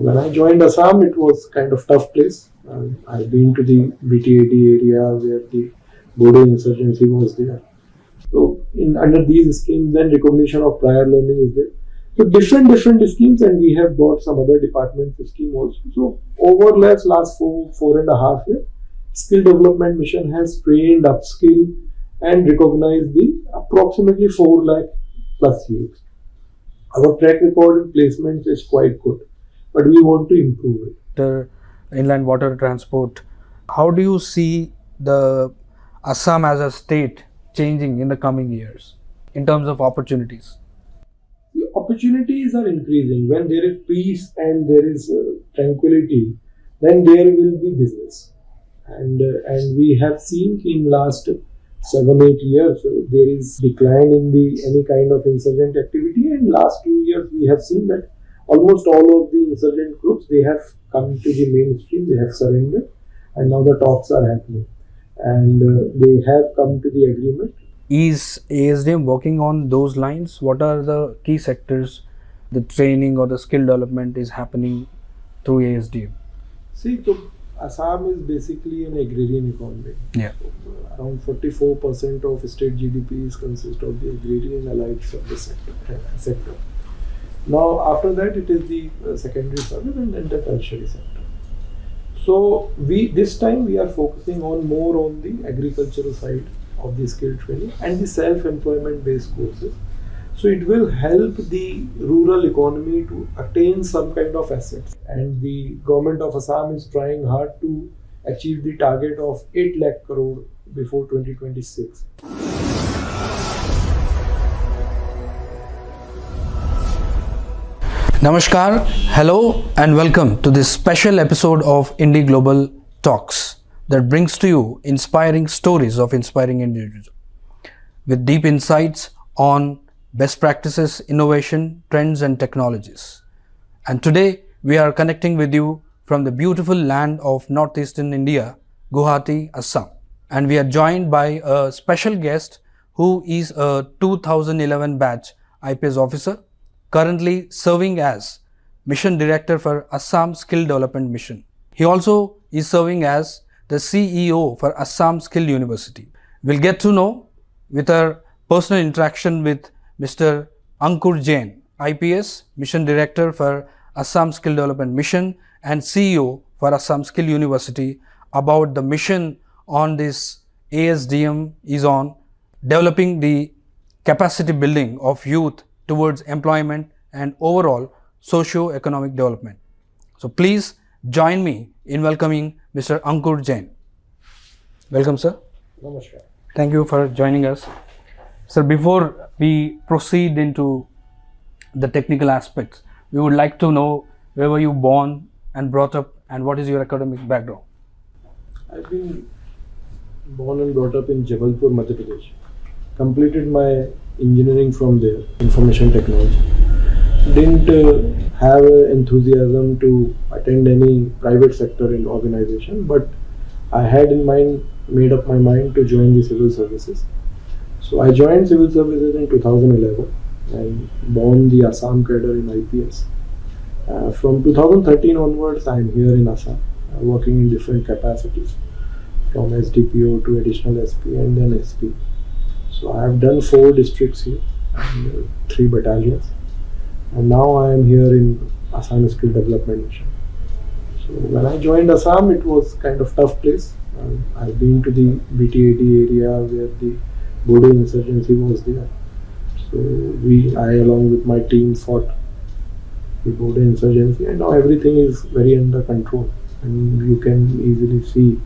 when I joined Assam, it was kind of tough place. I've been to the BTAD area where the Bodo insurgency was there. So under these schemes, then recognition of prior learning is there. So different schemes, and we have got some other departments scheme also. So over last 4.5 years, skill development mission has trained, upskill, and recognized the approximately 4 lakh plus youth. Our track record in placements is quite good, but we want to improve it. The inland water transport, how do you see the Assam as a state changing in the coming years in terms of opportunities? The opportunities are increasing. When there is peace and there is tranquility, then there will be business. And we have seen in last 7-8 years there is decline in the any kind of insurgent activity. And last 2 years we have seen that almost all of the insurgent groups, they have come to the mainstream, they have surrendered, and now the talks are happening, and they have come to the agreement. Is ASDM working on those lines? What are the key sectors the training or the skill development is happening through ASDM? See, so Assam is basically an agrarian economy. Yeah. So, around 44% of state GDP is consist of the agrarian allied service sector. Now, after that, it is the secondary service and then the tertiary sector. So, this time we are focusing more on the agricultural side of the skill training and the self-employment based courses. So, it will help the rural economy to attain some kind of assets. And the government of Assam is trying hard to achieve the target of 8 lakh crore before 2026. Namaskar, hello and welcome to this special episode of IndiGlobal Talks that brings to you inspiring stories of inspiring individuals with deep insights on best practices, innovation, trends and technologies. And today we are connecting with you from the beautiful land of northeastern India, Guwahati, Assam. And we are joined by a special guest who is a 2011 batch IPS officer, currently serving as Mission Director for Assam Skill Development Mission. He also is serving as the CEO for Assam Skill University. We'll get to know with our personal interaction with Mr. Ankur Jain, IPS, Mission Director for Assam Skill Development Mission and CEO for Assam Skill University about the mission on this ASDM is on developing the capacity building of youth towards employment and overall socio-economic development. So please join me in welcoming Mr. Ankur Jain. Welcome, sir. Namaskar. Thank you for joining us. Sir, before we proceed into the technical aspects, we would like to know where were you born and brought up and what is your academic background? I've been born and brought up in Jabalpur, Madhya Pradesh. Completed my engineering from there, information technology. Didn't have enthusiasm to attend any private sector in organization, but I had made up my mind to join the civil services. So I joined civil services in 2011 and won the Assam cadre in IPS. From 2013 onwards, I am here in Assam, working in different capacities, from SDPO to additional SP and then SP. So I have done 4 districts here and 3 battalions, and now I am here in Assam Skill Development Mission. So when I joined Assam, it was kind of tough place. I've been to the BTAD area where the Bodo insurgency was there. So I along with my team fought the Bodo insurgency, and now everything is very under control, and you can easily see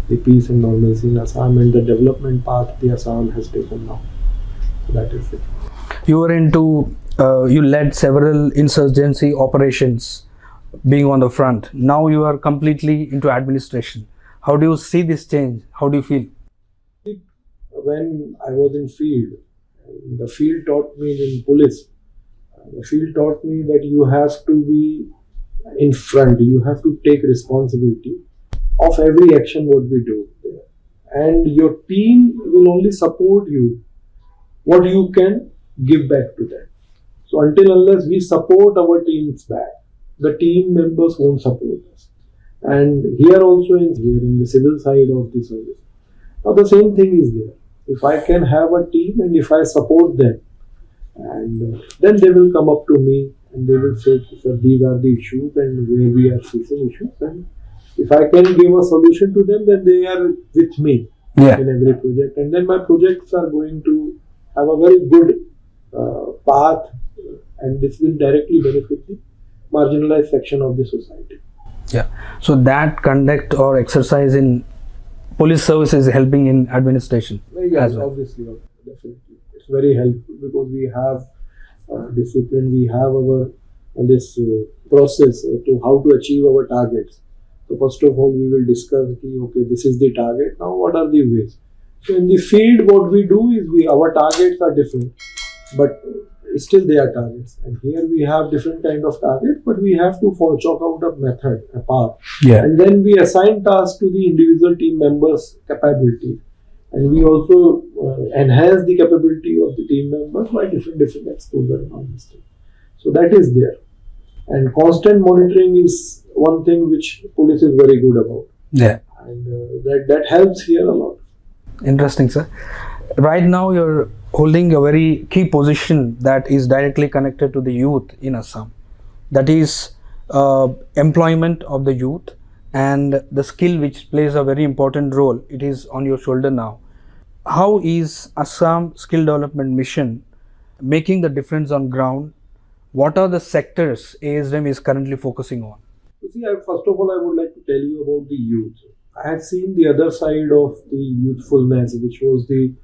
the peace and normalcy in Assam and the development path the Assam has taken now. So that is it. You were you led several insurgency operations being on the front. Now you are completely into administration. How do you see this change? How do you feel? When I was in field, the field taught me in police. The field taught me that you have to be in front. You have to take responsibility of every action what we do there. And your team will only support you what you can give back to them. So until unless we support our teams back, the team members won't support us. And here also in the civil side of the service. Now the same thing is there. If I can have a team and if I support them, and then they will come up to me and they will say, sir, these are the issues and where we are facing issues. And if I can give a solution to them, then they are with me in every project. And then my projects are going to have a very good path, and this will directly benefit the marginalized section of the society. Yeah. So that conduct or exercise in police service is helping in administration. Yes, obviously, definitely. It's very helpful because we have discipline, we have our this process to how to achieve our targets. So first of all, we will discuss, okay, this is the target. Now, what are the ways? So in the field, what we do is our targets are different, but still they are targets. And here we have different kind of targets, but we have to chalk out a method, a path. Yeah. And then we assign tasks to the individual team members' capability. And we also enhance the capability of the team members by different exposure and all this thing. So that is there. And constant monitoring is one thing which police is very good about. Yeah. And that helps here a lot. Interesting, sir. Right now you're holding a very key position that is directly connected to the youth in Assam. That is employment of the youth and the skill which plays a very important role. It is on your shoulder now. How is Assam Skill Development Mission making the difference on ground? What are the sectors ASDM is currently focusing on? You see, first of all, I would like to tell you about the youth. I have seen the other side of the youthfulness, which was the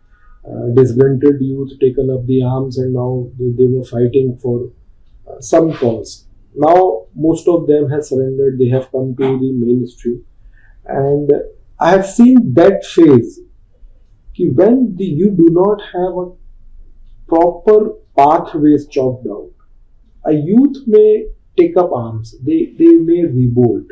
disgruntled youth taken up the arms and now they were fighting for some cause. Now, most of them have surrendered. They have come to the mainstream. And I have seen that phase when you do not have a proper pathways chalked out. A youth may take up arms. They may revolt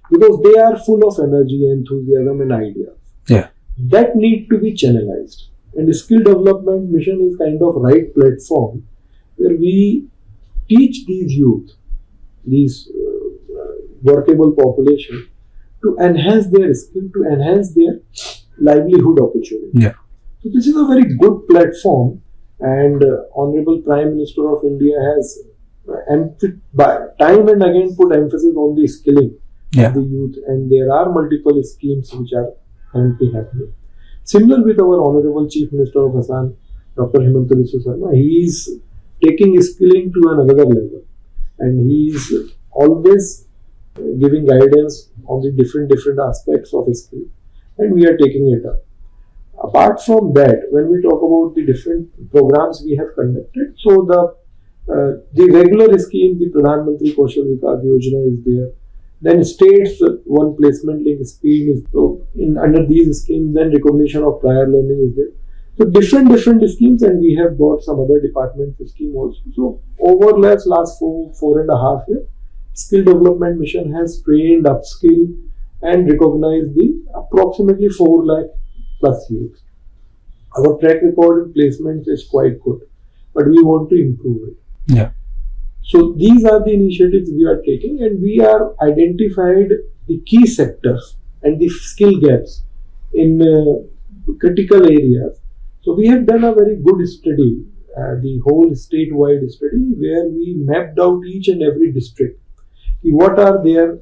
because they are full of energy, enthusiasm and ideas. Yeah. That need to be channelized. And the skill development mission is kind of right platform where we teach these youth, these workable population to enhance their skill, to enhance their livelihood opportunity. Yeah. So this is a very good platform, and Honorable Prime Minister of India has time and again put emphasis on the skilling of the youth, and there are multiple schemes which are currently happening. Similar with our Honorable Chief Minister of Assam, Dr. Himanta Biswa Sarma, he is taking skilling to another level, and he is always giving guidance on the different aspects of skill, and we are taking it up. Apart from that, when we talk about the different programs we have conducted, so the regular scheme, the Pradhan Mantri Kaushal Vikas Yojana is there. Then states one placement link scheme is under these schemes. Then recognition of prior learning is there. So different schemes, and we have got some other department scheme also. So over last 4.5 years, Skill Development Mission has trained, upskill, and recognized the approximately 4 lakh plus youth. Our track record in placements is quite good, but we want to improve it. Yeah. So these are the initiatives we are taking, and we are identified the key sectors and the skill gaps in critical areas. So we have done a very good study, the whole statewide study, where we mapped out each and every district. What are their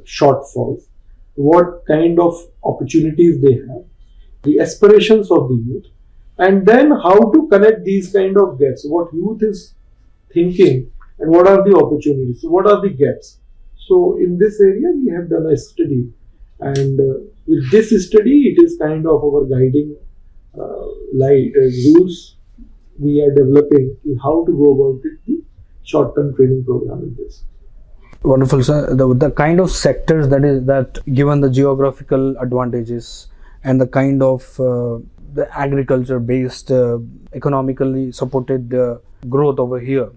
shortfalls? What kind of opportunities they have? The aspirations of the youth, and then how to connect these kind of gaps. What youth is thinking, and what are the opportunities? What are the gaps? So in this area, we have done a study, and with this study, it is kind of our guiding rules we are developing how to go about it, the short-term training program in this. Wonderful, sir. The kind of sectors that given the geographical advantages and the kind of the agriculture-based, economically supported growth over here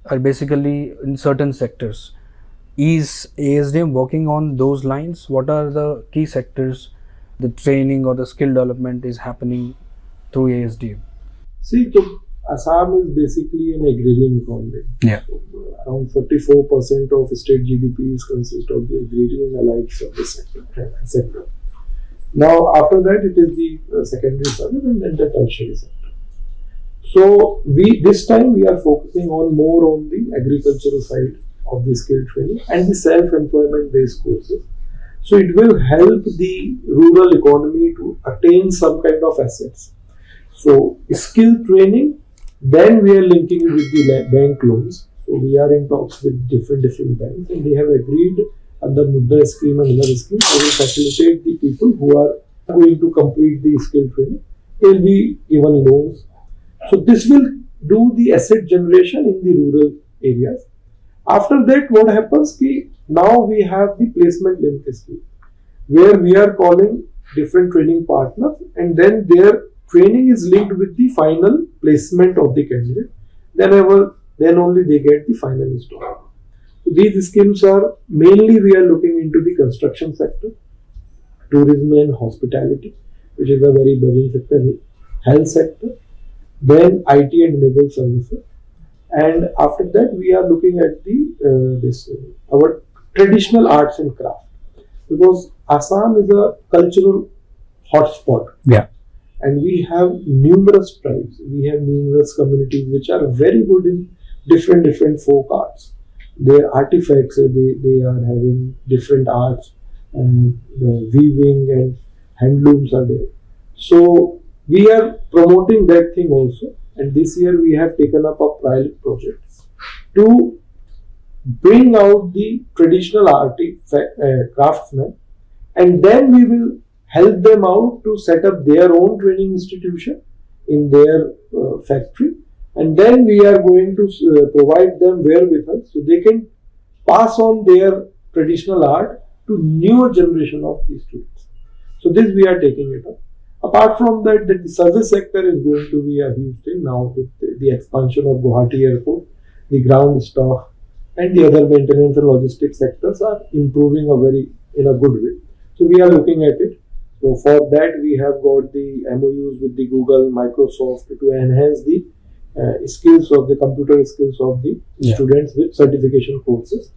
are basically in certain sectors. Is ASDM working on those lines? What are the key sectors the training or the skill development is happening through ASDM? See, so Assam is basically an agrarian economy. Yeah. So, around 44% of state GDP is consist of the agrarian allied service sector. Now, after that, it is the secondary service and then the tertiary sector. So, this time we are focusing more on the agricultural side of the skill training and the self-employment based courses. So, it will help the rural economy to attain some kind of assets. So, skill training, then we are linking it with the bank loans. So, we are in talks with different banks, and they have agreed under Mudra scheme and other schemes, they will facilitate the people who are going to complete the skill training. They will be given loans. So, this will do the asset generation in the rural areas. After that, what happens? Now we have the placement linked scheme, where we are calling different training partners, and then their training is linked with the final placement of the candidate. Then only they get the final installment. These schemes are mainly we are looking into the construction sector, tourism and hospitality, which is a very buzzing sector, health sector, then IT and naval services, and after that we are looking at the our traditional arts and craft, because Assam is a cultural hotspot. Yeah. And we have numerous tribes, we have numerous communities which are very good in different folk arts. Their artifacts, they are having different arts, and weaving and handlooms are there. So we are promoting that thing also, and this year we have taken up a pilot project to bring out the traditional craftsmen, and then we will help them out to set up their own training institution in their factory, and then we are going to provide them wherewithal so they can pass on their traditional art to newer generation of these students. So this we are taking it up. Apart from that, the service sector is going to be a huge thing now with the expansion of Guwahati Airport, the ground staff, and the other maintenance and logistics sectors are improving in a good way. So we are looking at it. So for that, we have got the MOUs with the Google, Microsoft to enhance the skills of the computer skills of the students with certification courses.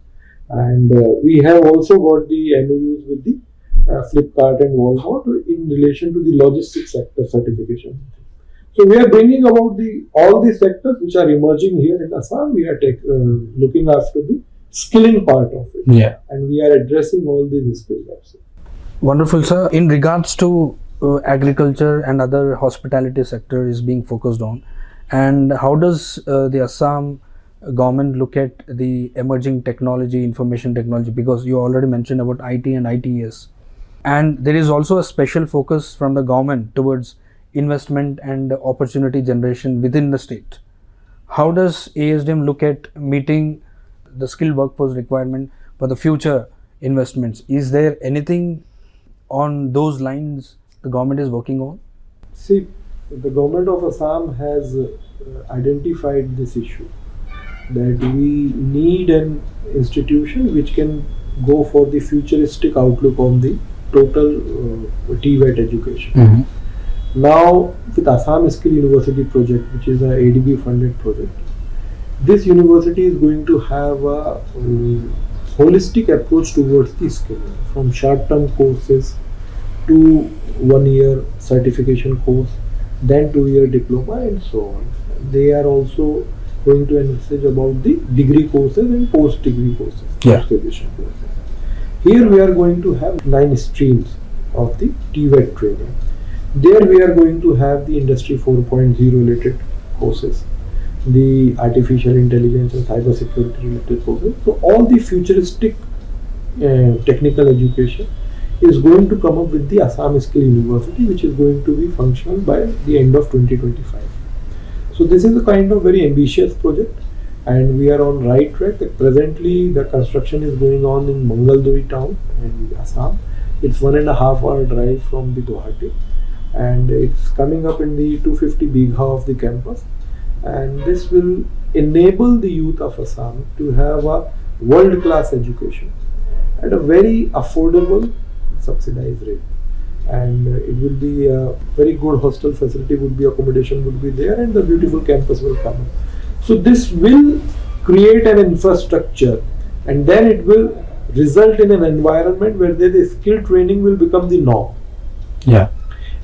And we have also got the MOUs with the Flipkart and Walmart in relation to the logistics sector certification. So we are bringing about all the sectors which are emerging here in Assam. We are looking after the skilling part of it. Yeah. And we are addressing all these skill gaps. Wonderful, sir. In regards to agriculture and other hospitality sector is being focused on, and how does the Assam government look at the emerging technology, information technology, because you already mentioned about IT and ITES, and there is also a special focus from the government towards investment and opportunity generation within the state. How does ASDM look at meeting the skilled workforce requirement for the future investments? Is there anything on those lines the government is working on? See, the government of Assam has identified this issue, that we need an institution which can go for the futuristic outlook on the total TVET education. Mm-hmm. Now, with Assam Skill University project, which is a ADB funded project, this university is going to have a holistic approach towards the skill, from short-term courses to 1 year certification course, then 2-year diploma, and so on. They are also going to emphasize about the degree courses and post-degree courses, post-graduation courses. Here we are going to have 9 streams of the TVET training. There we are going to have the Industry 4.0 related courses, the artificial intelligence and cyber security related courses. So all the futuristic technical education is going to come up with the Assam Skill University, which is going to be functional by the end of 2025. So this is a kind of very ambitious project, and we are on right track. Presently the construction is going on in Mangaldoyi town in Assam. It's 1.5 hour drive from the Guwahati, and it's coming up in the 250 bigha of the campus, and this will enable the youth of Assam to have a world-class education at a very affordable subsidized rate. and it will be a very good hostel facility, would be accommodation would be there, and the beautiful campus will come up. So this will create an infrastructure, and then it will result in an environment where the skill training will become the norm. Yeah.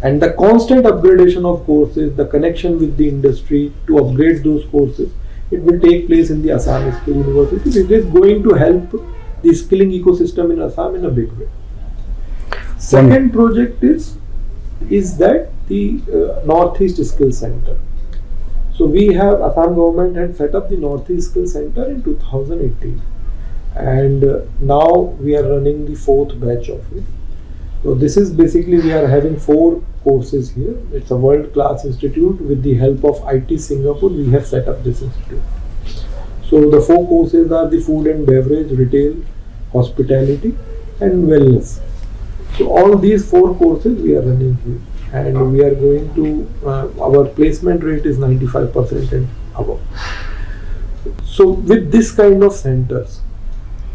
And the constant upgradation of courses, the connection with the industry to upgrade those courses, it will take place in the Assam Skill University. It is going to help the skilling ecosystem in Assam in a big way. Second project is that the Northeast Skill Center. So we have, Assam government had set up the Northeast Skill Center in 2018, and now we are running the fourth batch of it. So this is basically, we are having 4 courses here. It's a world-class institute. With the help of IT Singapore, we have set up this institute. So the 4 courses are the food and beverage, retail, hospitality, and wellness. So all these 4 courses we are running here, and we are going to, our placement rate is 95% and above. So with this kind of centers,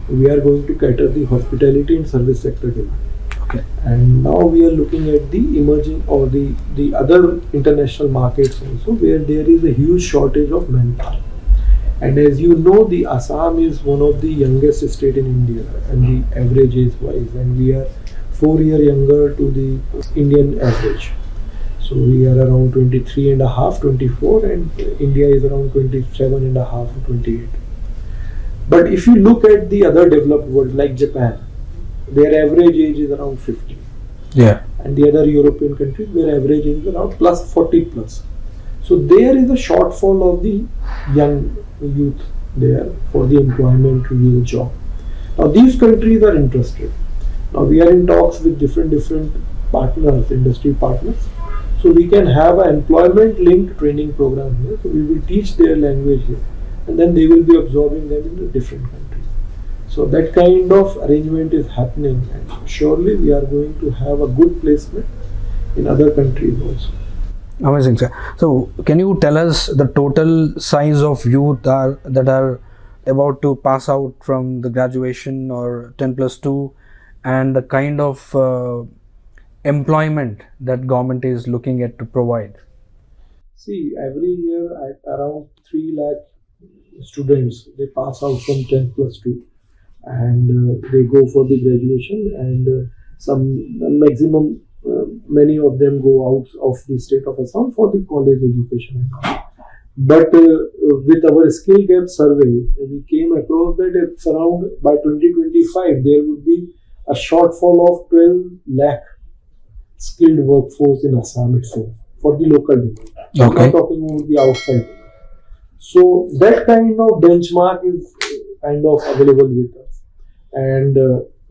we are going to cater the hospitality and service sector demand. Okay. And now we are looking at the emerging or the other international markets also, where there is a huge shortage of manpower. And as you know, the Assam is one of the youngest state in India, and the average age wise, and we are 4 years younger to the Indian average. So we are around 23 and a half, 24, and India is around 27 and a half, 28. But if you look at the other developed world like Japan, their average age is around 50. Yeah. And the other European countries, their average age is around plus 40 plus. So there is a shortfall of the young youth there for the employment to use a job. Now these countries are interested. Now we are in talks with different partners, industry partners. So we can have an employment linked training program here. So we will teach their language here, and then they will be absorbing them in the different countries. So that kind of arrangement is happening, and surely we are going to have a good placement in other countries also. Amazing, sir. So can you tell us the total size of youth that are about to pass out from the graduation or 10+2, and the kind of employment that government is looking at to provide? See, every year around 3 lakh students, they pass out from 10+2, and they go for the graduation, and maximum many of them go out of the state of Assam for the college education. But with our skill gap survey, we came across that it's around by 2025 there would be a shortfall of 12 lakh skilled workforce in Assam itself for the local demand. Okay. I'm not talking about the outside demand. So that kind of benchmark is kind of available with us, and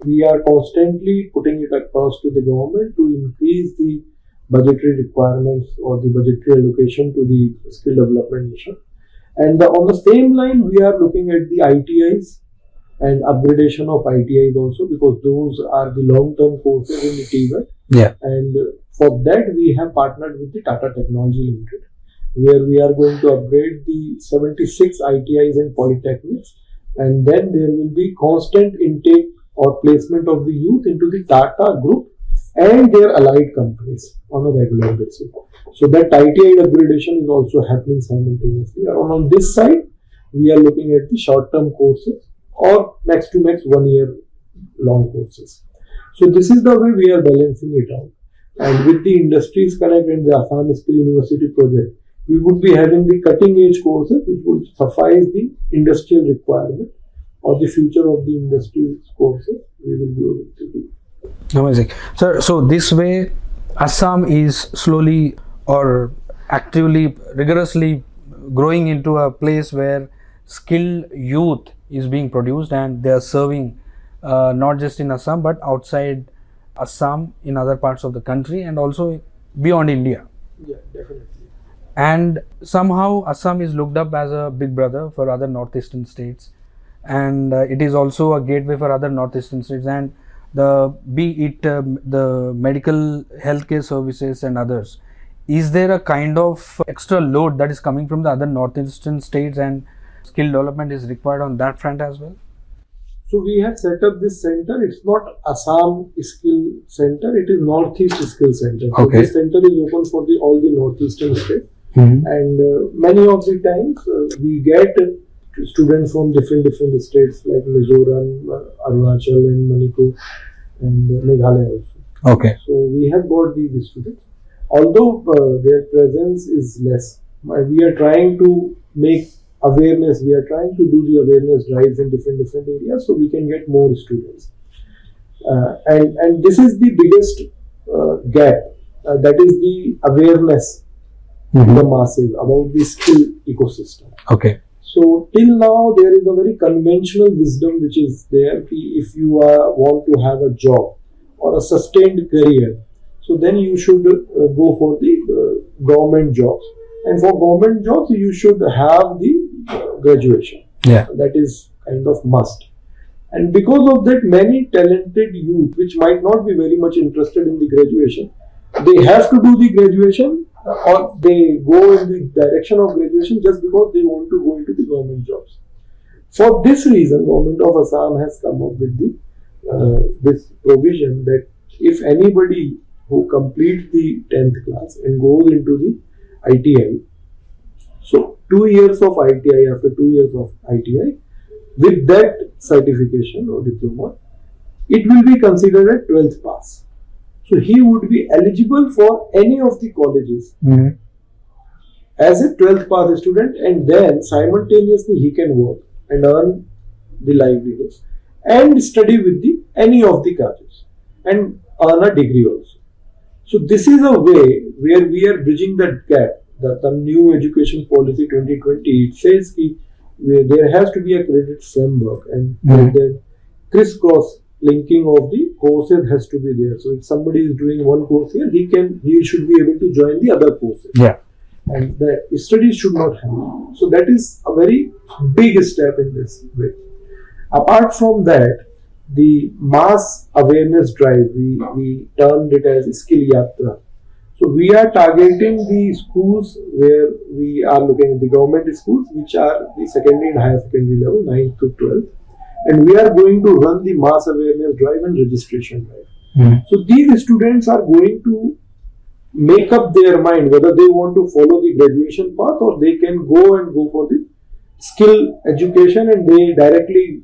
we are constantly putting it across to the government to increase the budgetary requirements or the budgetary allocation to the skill development mission. And on the same line, we are looking at the ITIs and upgradation of ITIs also, because those are the long-term courses in the TVET. Yeah. And for that, we have partnered with the Tata Technology Limited, where we are going to upgrade the 76 ITIs and polytechnics, and then there will be constant intake or placement of the youth into the Tata group and their allied companies on a regular basis. So that ITI upgradation is also happening simultaneously. And on this side, we are looking at the short-term courses or max to max 1 year long courses. So this is the way we are balancing it out. And with the Industries Connect and the Assam Skill University project, we would be having the cutting edge courses which would suffice the industrial requirement or the future of the industry courses we will be able to do. Amazing. Sir, so this way Assam is slowly or actively, rigorously growing into a place where skilled youth is being produced, and they are serving not just in Assam but outside Assam, in other parts of the country, and also beyond India. Yeah, definitely. And somehow Assam is looked up as a big brother for other northeastern states, and it is also a gateway for other northeastern states, and the medical healthcare services and others. Is there a kind of extra load that is coming from the other northeastern states, and skill development is required on that front as well? So we have set up this center. It's not Assam Skill Center. It is Northeast Skill Center. So Okay. this center is open for all the northeastern states. Mhm. And many of the times we get students from different states like Mizoram, Arunachal, and Manipur, and Meghalaya also. Okay. So we have got these students. Although their presence is less, we are trying to make awareness. We are trying to do the awareness drives in different areas so we can get more students. And this is the biggest gap. That is the awareness to the masses about the skill ecosystem. Okay. So till now there is a very conventional wisdom which is there. If you want to have a job or a sustained career, so then you should go for the government jobs. And for government jobs, you should have the graduation. Yeah. That is kind of must. And because of that, many talented youth, which might not be very much interested in the graduation, they have to do the graduation or they go in the direction of graduation just because they want to go into the government jobs. For this reason, Government of Assam has come up with this provision that if anybody who completes the 10th class and goes into the ITI, so 2 years of ITI, after 2 years of ITI, with that certification or diploma, it will be considered a 12th pass. So he would be eligible for any of the colleges as a 12th pass student, and then simultaneously he can work and earn the livelihoods and study with any of the colleges and earn a degree also. So this is a way where we are bridging that gap. The new education policy 2020, it says that there has to be a credit framework, and the crisscross linking of the courses has to be there. So if somebody is doing one course here, he should be able to join the other courses. Yeah. And the studies should not happen. So that is a very big step in this way. Apart from that, the mass awareness drive, we termed it as Skill Yatra. So we are targeting the schools where we are looking at the government schools, which are the secondary and higher secondary level, 9th to 12th. And we are going to run the mass awareness drive and registration drive. So these students are going to make up their mind whether they want to follow the graduation path or they can go for the skill education, and they directly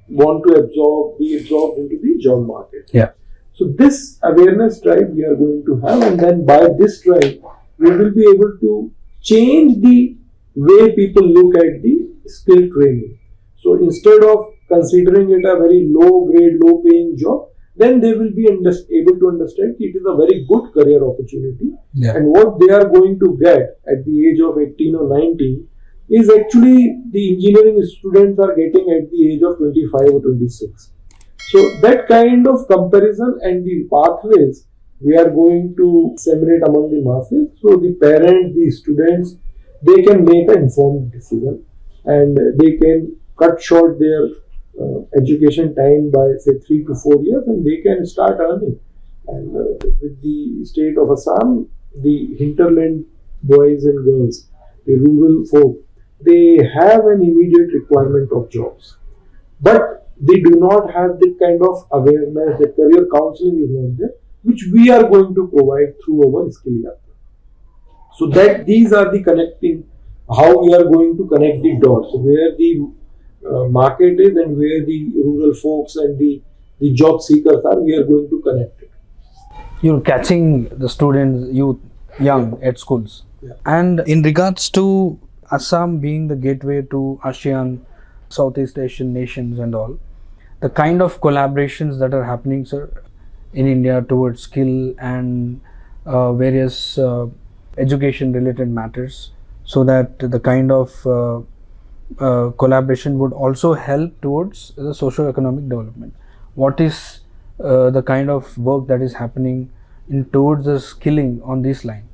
want to be absorbed into the job market. Yeah. So this awareness drive we are going to have, and then by this drive we will be able to change the way people look at the skill training. So instead of considering it a very low grade, low paying job, then they will be able to understand it is a very good career opportunity. Yeah. And what they are going to get at the age of 18 or 19 is actually the engineering students are getting at the age of 25 or 26. So that kind of comparison and the pathways we are going to disseminate among the masses. So the parents, the students, they can make an informed decision and they can cut short their education time by say 3 to 4 years, and they can start earning. And with the state of Assam, the hinterland boys and girls, the rural folk, they have an immediate requirement of jobs, but they do not have the kind of awareness. The career counseling is not there, which we are going to provide through our Skill Yatra. So that these are the connecting, how we are going to connect the dots, where the market is and where the rural folks and the job seekers are, we are going to connect it. You're catching the students, youth, young at schools. Yeah. And in regards to Assam being the gateway to ASEAN, Southeast Asian nations and all, the kind of collaborations that are happening, sir, in India towards skill and various education related matters, so that the kind of collaboration would also help towards the socio-economic development. What is the kind of work that is happening towards the skilling on this line?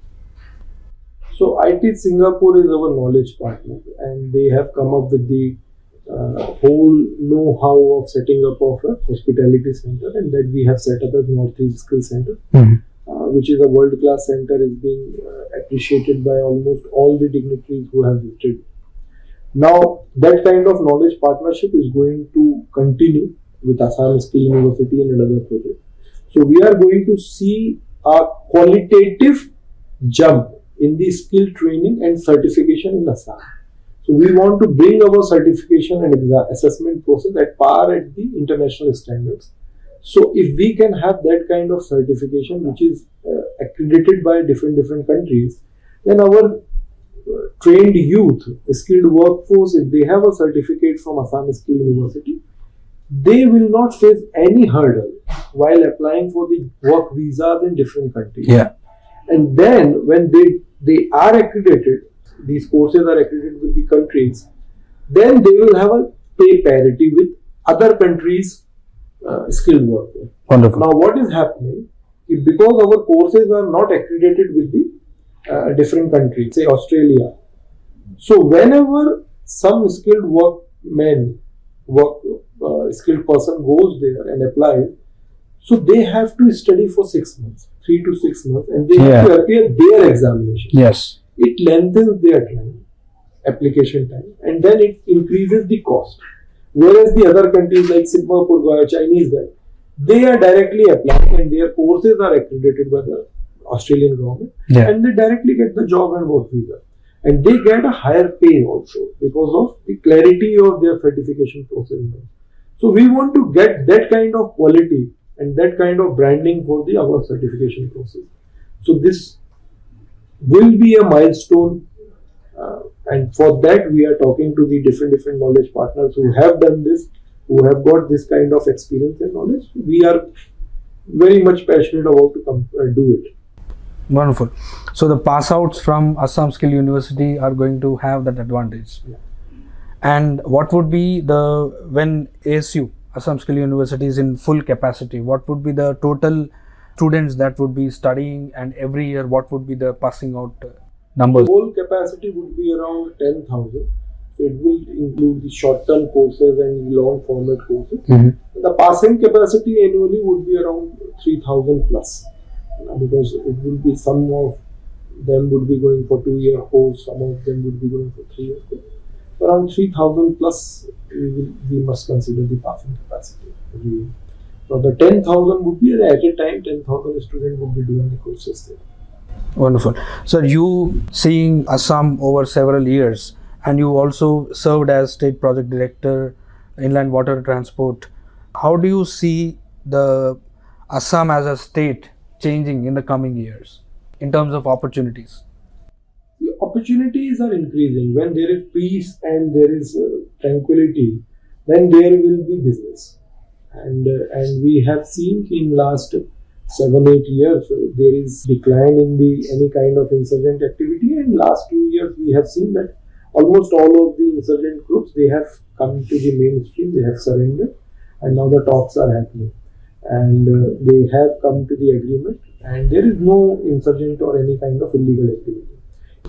So IT Singapore is our knowledge partner, and they have come up with the whole know-how of setting up of a hospitality center, and that we have set up as Northeast Skill Center, which is a world-class center, is being appreciated by almost all the dignitaries who have visited. Now, that kind of knowledge partnership is going to continue with Assam Skill University and another project. So, we are going to see a qualitative jump in the skill training and certification in Assam. So, we want to bring our certification and assessment process at par at the international standards. So, if we can have that kind of certification, which is accredited by different countries, then our trained youth, skilled workforce, if they have a certificate from Assam Skill University, they will not face any hurdle while applying for the work visas in different countries. Yeah. And then when they are accredited, these courses are accredited with the countries, then they will have a pay parity with other countries' skilled workers. Wonderful. Now, what is happening? If because our courses are not accredited with the different countries, say Australia. So, whenever some skilled skilled person goes there and applies, so they have to study for 6 months, 3 to 6 months, and they have to appear their examination. Yes. It lengthens their time, application time, and then it increases the cost. Whereas the other countries like Singapore guy, Chinese guy, they are directly applying and their courses are accredited by the Australian government, and they directly get the job and work visa. And they get a higher pay also because of the clarity of their certification process. So we want to get that kind of quality and that kind of branding for our certification process. So this will be a milestone, and for that we are talking to the different knowledge partners who have done this, who have got this kind of experience and knowledge. We are very much passionate about to do it. Wonderful. So the pass outs from Assam Skill University are going to have that advantage. Yeah. And what would be when ASU, Assam Skill University, is in full capacity, what would be the total students that would be studying, and every year what would be the passing out numbers? The whole capacity would be around 10,000. So it will include the short-term courses and long format courses. Mm-hmm. The passing capacity annually would be around 3,000 plus, because it will be some of them would be going for 2-year course, some of them would be going for 3-year course. Around 3,000 plus, we must consider the passing capacity. So the 10,000 would be at a time 10,000 students would be doing the courses there. Wonderful. So you seeing Assam over several years, and you also served as State Project Director, Inland Water Transport. How do you see the Assam as a state changing in the coming years in terms of opportunities? The opportunities are increasing. When there is peace and there is tranquility, then there will be business. And we have seen in last 7-8 years there is decline in any kind of insurgent activity. And last 2 years we have seen that almost all of the insurgent groups, they have come to the mainstream, they have surrendered, and now the talks are happening. And they have come to the agreement, and there is no insurgent or any kind of illegal activity.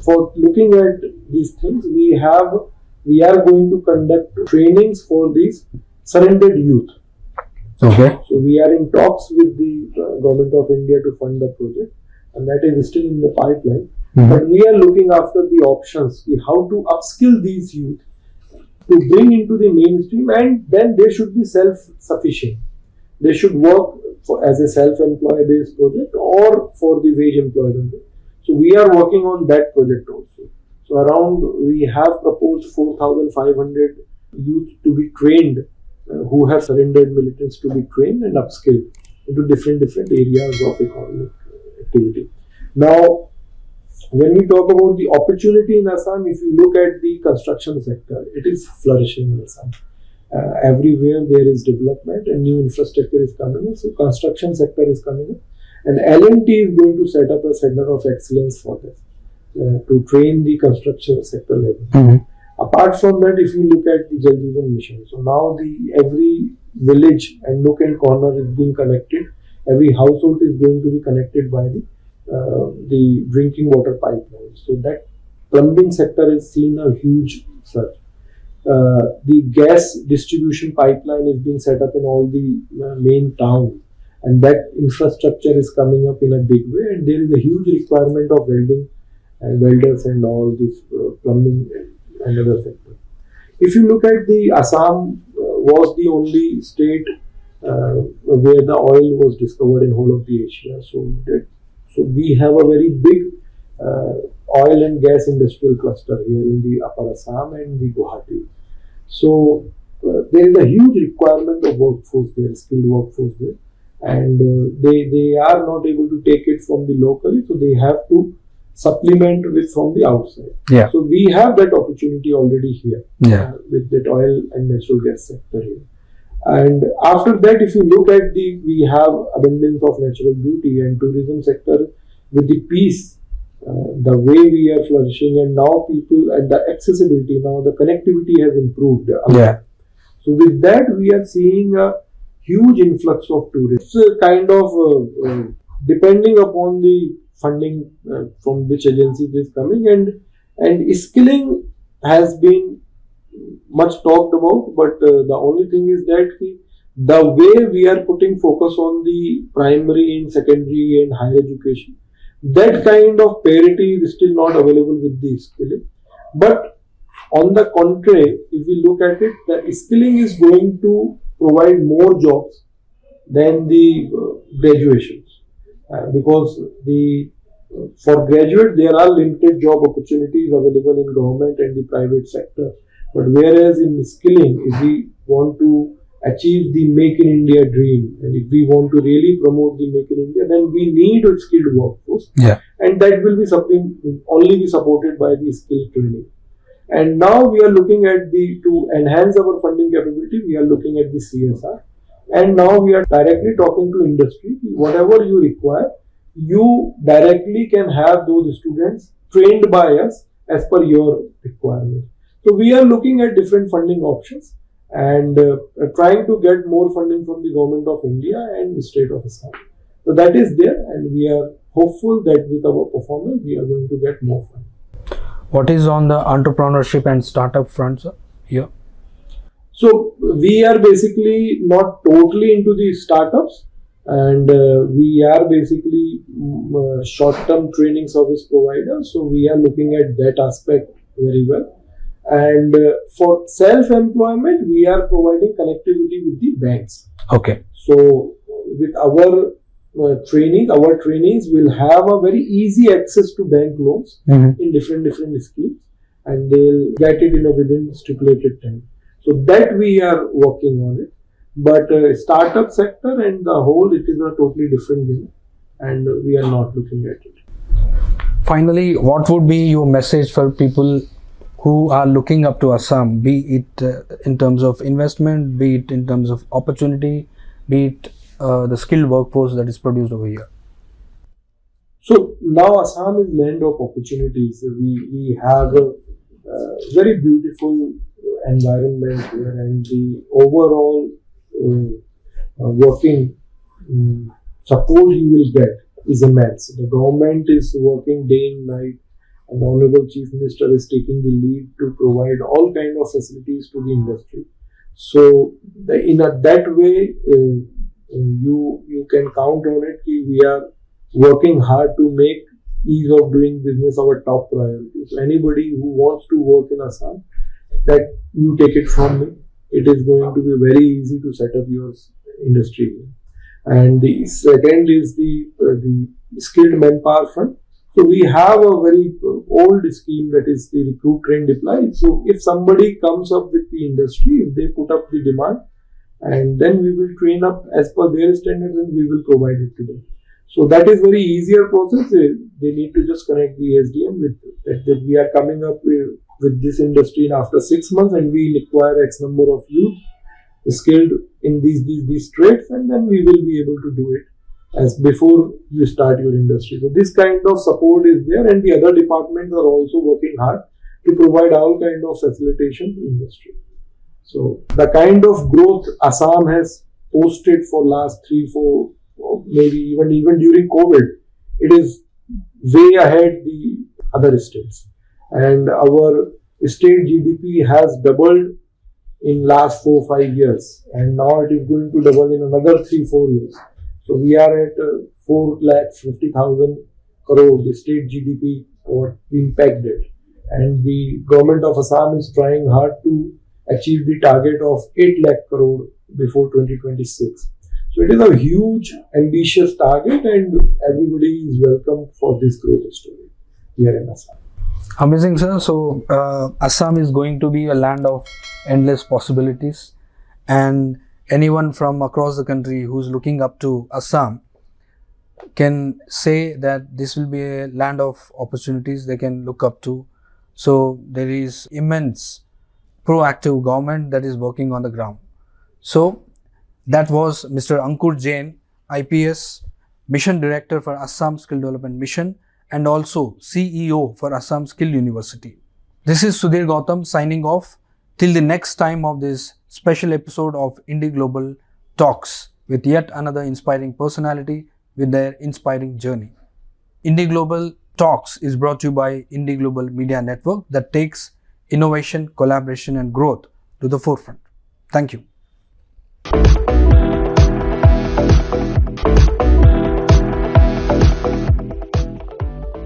For looking at these things, we are going to conduct trainings for these surrendered youth. Okay. So we are in talks with the Government of India to fund the project, and that is still in the pipeline. Mm-hmm. But we are looking after the options, how to upskill these youth to bring into the mainstream, and then they should be self-sufficient. They should work as a self-employed based project or for the wage employment. So we are working on that project also. So we have proposed 4,500 youth to be trained, who have surrendered militants to be trained and upskilled into different areas of economic activity. Now, when we talk about the opportunity in Assam, if you look at the construction sector, it is flourishing in Assam. Everywhere there is development and new infrastructure is coming in. So construction sector is coming in. And L&T is going to set up a center of excellence for this, to train the construction sector level. Mm-hmm. Apart from that, if you look at the Jal Jeevan Mission, so now every village and nook and corner is being connected. Every household is going to be connected by the drinking water pipeline. So that plumbing sector has seen a huge surge. The gas distribution pipeline is being set up in all the main towns, and that infrastructure is coming up in a big way, and there is a huge requirement of welding and welders and all this plumbing and other sector. If you look at the Assam, was the only state where the oil was discovered in whole of the Asia. So we have a very big oil and gas industrial cluster here in the Upper Assam and the Guwahati. So there is a huge requirement of workforce there, skilled workforce there, and they are not able to take it from the locally, so they have to supplement with from the outside. Yeah. So we have that opportunity already here with that oil and natural gas sector here. And after that, if you look at we have abundance of natural beauty and tourism sector with the peace, the way we are flourishing, and now people and the accessibility, now the connectivity has improved a lot. Yeah. So with that, we are seeing a huge influx of tourists. Kind of depending upon the funding from which agency it is coming, and skilling has been much talked about, but the only thing is that the way we are putting focus on the primary and secondary and higher education, that kind of parity is still not available with the skilling. But on the contrary, if we look at it, the skilling is going to provide more jobs than the graduations, because for graduate there are limited job opportunities available in government and the private sector. But whereas in skilling, if we want to achieve the Make in India dream, and if we want to really promote the Make in India, then we need a skilled workforce. Yeah. And that will be something only be supported by the skill training. And now we are looking at to enhance our funding capability, we are looking at the CSR. And now we are directly talking to industry. Whatever you require, you directly can have those students trained by us as per your requirement. So we are looking at different funding options and trying to get more funding from the Government of India and the State of Assam. So that is there, and we are hopeful that with our performance, we are going to get more funding. What is on the entrepreneurship and startup front, sir? Yeah. So we are basically not totally into the startups, and we are basically short-term training service provider. So we are looking at that aspect very well. And for self-employment, we are providing connectivity with the banks. Okay. So with our trainees will have a very easy access to bank loans in different schemes, and they'll get it within stipulated time. So that we are working on it. But startup sector and the whole, it is a totally different game, and we are not looking at it. Finally, what would be your message for people who are looking up to Assam, be it in terms of investment, be it in terms of opportunity, be it the skilled workforce that is produced over here? So now Assam is land of opportunities. We have a very beautiful environment here, and the overall working support you will get is immense. The government is working day and night, and the Honorable Chief Minister is taking the lead to provide all kind of facilities to the industry. So in that way, you can count on it. We are working hard to make ease of doing business our top priority. So anybody who wants to work in Assam, that you take it from me, it is going to be very easy to set up your industry. And the second is the skilled manpower front. So we have a very old scheme, that is the recruit, train, deploy. So if somebody comes up with the industry, if they put up the demand, and then we will train up as per their standards and we will provide it to them. So that is very easier process. They need to just connect the ASDM with that we are coming up with this industry in after 6 months, and we require X number of youth skilled in these trades, and then we will be able to do it as before you start your industry. So this kind of support is there, and the other departments are also working hard to provide all kind of facilitation to industry. So the kind of growth Assam has posted for last 3-4, maybe even during COVID, it is way ahead the other states. And our state GDP has doubled in last 4-5 years, and now it is going to double in another 3-4 years. So we are at 4,50,000 crore, the state GDP, what being pegged at. And the government of Assam is trying hard to achieve the target of 8 lakh crore before 2026. So it is a huge, ambitious target, and everybody is welcome for this growth story here in Assam. Amazing, sir. So Assam is going to be a land of endless possibilities, and anyone from across the country who's looking up to Assam can say that this will be a land of opportunities they can look up to. So there is immense proactive government that is working on the ground. So that was Mr. Ankur Jain, IPS, Mission Director for Assam Skill Development Mission, and also CEO for Assam Skill University. This is Sudheer Goutham signing off. Till the next time of this special episode of IndiGlobal Talks with yet another inspiring personality with their inspiring journey. IndiGlobal Talks is brought to you by IndiGlobal Media Network that takes innovation, collaboration and growth to the forefront. Thank you.